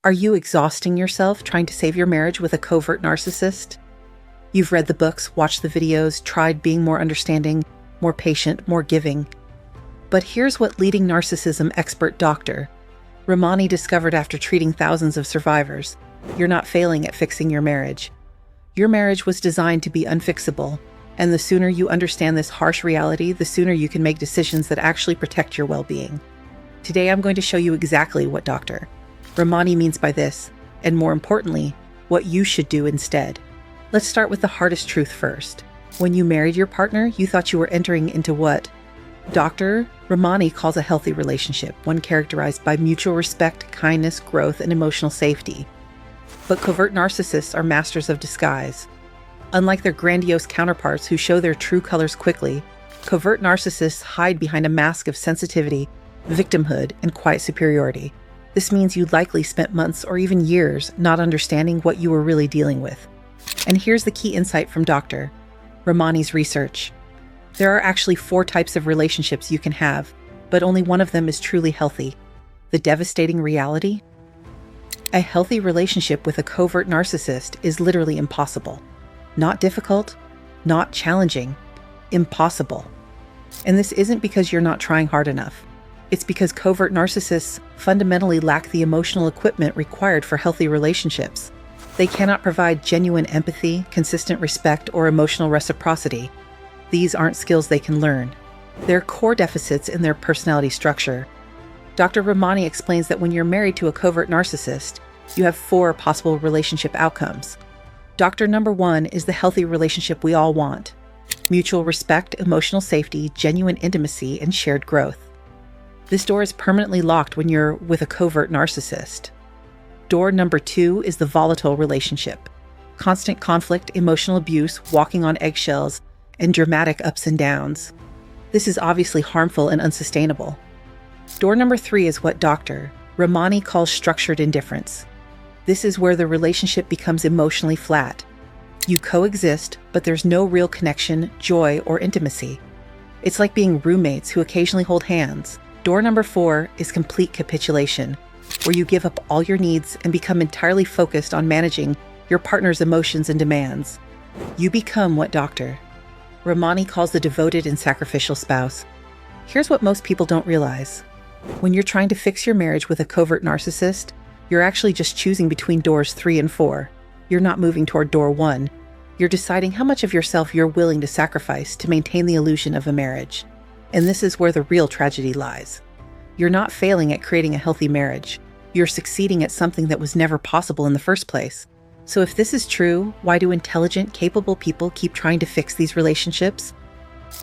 Are you exhausting yourself trying to save your marriage with a covert narcissist? You've read the books, watched the videos, tried being more understanding, more patient, more giving. But here's what leading narcissism expert Dr. Ramani discovered after treating thousands of survivors. You're not failing at fixing your marriage. Your marriage was designed to be unfixable, and the sooner you understand this harsh reality, the sooner you can make decisions that actually protect your well-being. Today I'm going to show you exactly what Dr. Ramani means by this, and more importantly, what you should do instead. Let's start with the hardest truth first. When you married your partner, you thought you were entering into what Dr. Ramani calls a healthy relationship, one characterized by mutual respect, kindness, growth, and emotional safety. But covert narcissists are masters of disguise. Unlike their grandiose counterparts who show their true colors quickly, covert narcissists hide behind a mask of sensitivity, victimhood, and quiet superiority. This means you likely spent months or even years not understanding what you were really dealing with. And here's the key insight from Dr. Ramani's research. There are actually 4 types of relationships you can have, but only one of them is truly healthy. The devastating reality? A healthy relationship with a covert narcissist is literally impossible. Not difficult, not challenging, impossible. And this isn't because you're not trying hard enough. It's because covert narcissists fundamentally lack the emotional equipment required for healthy relationships. They cannot provide genuine empathy, consistent respect, or emotional reciprocity. These aren't skills they can learn. They're core deficits in their personality structure. Dr. Ramani explains that when you're married to a covert narcissist, you have 4 possible relationship outcomes. Doctor number 1 is the healthy relationship we all want. Mutual respect, emotional safety, genuine intimacy, and shared growth. This door is permanently locked when you're with a covert narcissist. Door number 2 is the volatile relationship. Constant conflict, emotional abuse, walking on eggshells, and dramatic ups and downs. This is obviously harmful and unsustainable. Door number 3 is what Dr. Ramani calls structured indifference. This is where the relationship becomes emotionally flat. You coexist, but there's no real connection, joy, or intimacy. It's like being roommates who occasionally hold hands. Door number 4 is complete capitulation, where you give up all your needs and become entirely focused on managing your partner's emotions and demands. You become what Dr. Ramani calls the devoted and sacrificial spouse. Here's what most people don't realize. When you're trying to fix your marriage with a covert narcissist, you're actually just choosing between doors 3 and 4. You're not moving toward door 1. You're deciding how much of yourself you're willing to sacrifice to maintain the illusion of a marriage. And this is where the real tragedy lies. You're not failing at creating a healthy marriage. You're succeeding at something that was never possible in the first place. So if this is true, why do intelligent, capable people keep trying to fix these relationships?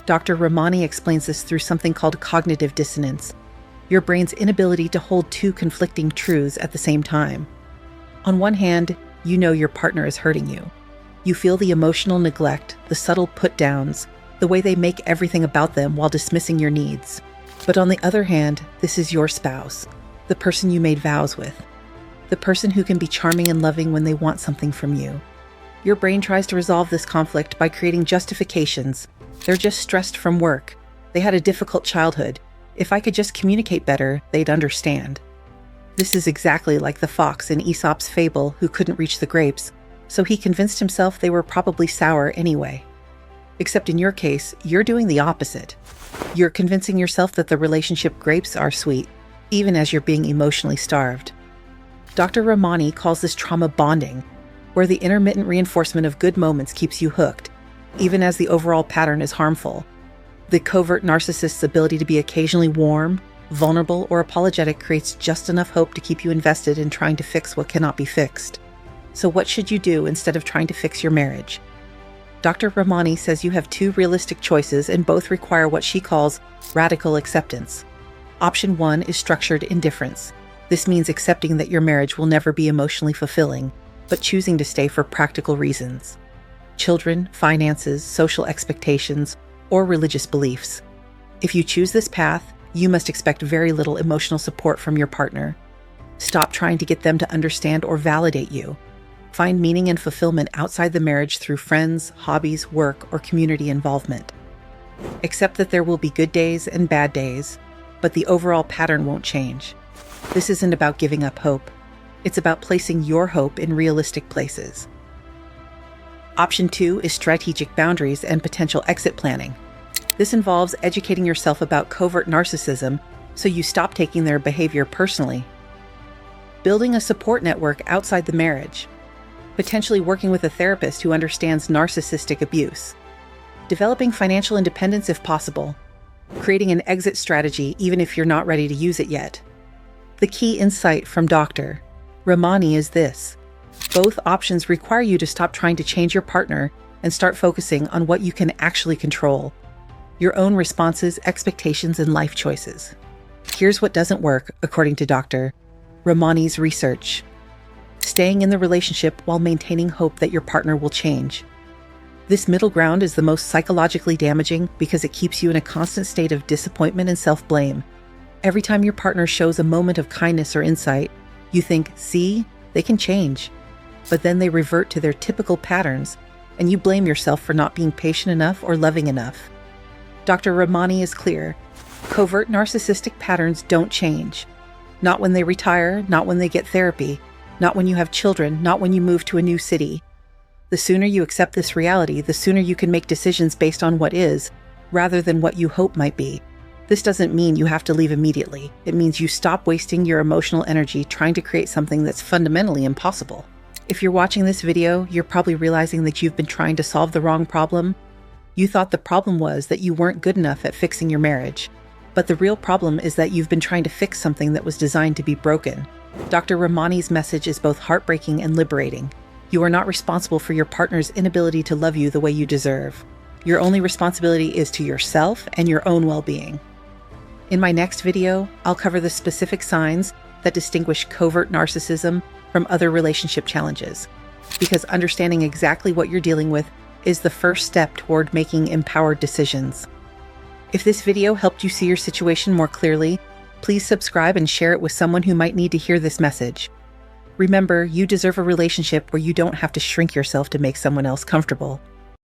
Dr. Ramani explains this through something called cognitive dissonance, your brain's inability to hold 2 conflicting truths at the same time. On one hand, you know your partner is hurting you. You feel the emotional neglect, the subtle put-downs, the way they make everything about them while dismissing your needs. But on the other hand, this is your spouse, the person you made vows with, the person who can be charming and loving when they want something from you. Your brain tries to resolve this conflict by creating justifications. They're just stressed from work. They had a difficult childhood. If I could just communicate better, they'd understand. This is exactly like the fox in Aesop's fable who couldn't reach the grapes, so he convinced himself they were probably sour anyway. Except in your case, you're doing the opposite. You're convincing yourself that the relationship grapes are sweet, even as you're being emotionally starved. Dr. Ramani calls this trauma bonding, where the intermittent reinforcement of good moments keeps you hooked, even as the overall pattern is harmful. The covert narcissist's ability to be occasionally warm, vulnerable, or apologetic creates just enough hope to keep you invested in trying to fix what cannot be fixed. So what should you do instead of trying to fix your marriage? Dr. Ramani says you have 2 realistic choices, and both require what she calls radical acceptance. Option 1 is structured indifference. This means accepting that your marriage will never be emotionally fulfilling, but choosing to stay for practical reasons. Children, finances, social expectations, or religious beliefs. If you choose this path, you must expect very little emotional support from your partner. Stop trying to get them to understand or validate you. Find meaning and fulfillment outside the marriage through friends, hobbies, work, or community involvement. Accept that there will be good days and bad days, but the overall pattern won't change. This isn't about giving up hope. It's about placing your hope in realistic places. Option 2 is strategic boundaries and potential exit planning. This involves educating yourself about covert narcissism so you stop taking their behavior personally. Building a support network outside the marriage. Potentially working with a therapist who understands narcissistic abuse. Developing financial independence if possible. Creating an exit strategy even if you're not ready to use it yet. The key insight from Dr. Ramani is this: both options require you to stop trying to change your partner and start focusing on what you can actually control: your own responses, expectations, and life choices. Here's what doesn't work, according to Dr. Ramani's research. Staying in the relationship while maintaining hope that your partner will change. This middle ground is the most psychologically damaging because it keeps you in a constant state of disappointment and self-blame. Every time your partner shows a moment of kindness or insight, you think, see, they can change. But then they revert to their typical patterns, and you blame yourself for not being patient enough or loving enough. Dr. Ramani is clear: covert narcissistic patterns don't change. Not when they retire, not when they get therapy, not when you have children, not when you move to a new city. The sooner you accept this reality, the sooner you can make decisions based on what is, rather than what you hope might be. This doesn't mean you have to leave immediately. It means you stop wasting your emotional energy trying to create something that's fundamentally impossible. If you're watching this video, you're probably realizing that you've been trying to solve the wrong problem. You thought the problem was that you weren't good enough at fixing your marriage. But the real problem is that you've been trying to fix something that was designed to be broken. Dr. Ramani's message is both heartbreaking and liberating. You are not responsible for your partner's inability to love you the way you deserve. Your only responsibility is to yourself and your own well-being. In my next video, I'll cover the specific signs that distinguish covert narcissism from other relationship challenges, because understanding exactly what you're dealing with is the first step toward making empowered decisions. If this video helped you see your situation more clearly, please subscribe and share it with someone who might need to hear this message. Remember, you deserve a relationship where you don't have to shrink yourself to make someone else comfortable.